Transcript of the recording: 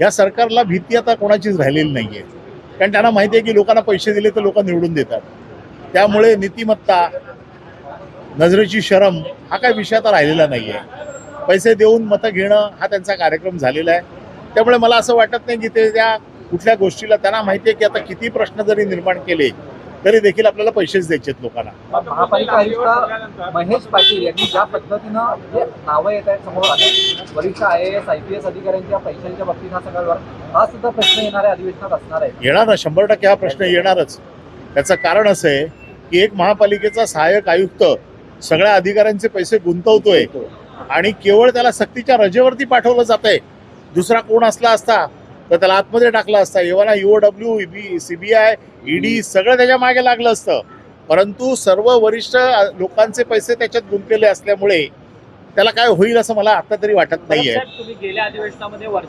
या सरकारला भीती आता कोणाचीच राहिलेली नाही आहे, कारण त्यांना माहिती आहे की लोकांना पैसे दिले तर लोक निवडून देतात. त्यामुळे नीतिमत्ता, नजरेची शरम हा काही विषय आता राहिलेला नाही आहे. पैसे देऊन मतं घेणं हा त्यांचा कार्यक्रम झालेला आहे. त्यामुळे मला असं वाटत नाही की ते त्या कुठल्या गोष्टीला, त्यांना माहिती आहे की आता किती प्रश्न जरी निर्माण केले तरी देखील आपल्याला पैसेच द्यायचे आहेत लोकांना. महापालिका आयुक्त महेश पाटील यांनी ज्या पद्धतीनं जे नावं येत आहेत समोर अनेक वरिष्ठ IAS IPS अधिकाऱ्यांच्या पैशांच्या बाबतीत हा सगळा व्यवहार, हा सुद्धा प्रश्न येणाऱ्या अधिवेशनात असणार आहे. येणार ना, 100% हा प्रश्न येणारच. त्याचं कारण असं आहे की एक महापालिकेचा सहाय्यक आयुक्त सगळ्या अधिकाऱ्यांचे पैसे गुंतवतोय आणि केवळ त्याला सक्तीच्या रजेवरती पाठवलं जात आहे. दुसरा कोण असला असता तर त्याला आतमध्ये टाकला असता. एव्हाना EOW, CBI, ED सगळं त्याच्या मागे लागलं असतं. परंतु सर्व वरिष्ठ लोकांचे पैसे त्याच्यात गुंतलेले असल्यामुळे त्याला काय होईल असं मला आता तरी वाटत नाहीये. तुम्ही गेल्या अधिवेशनामध्ये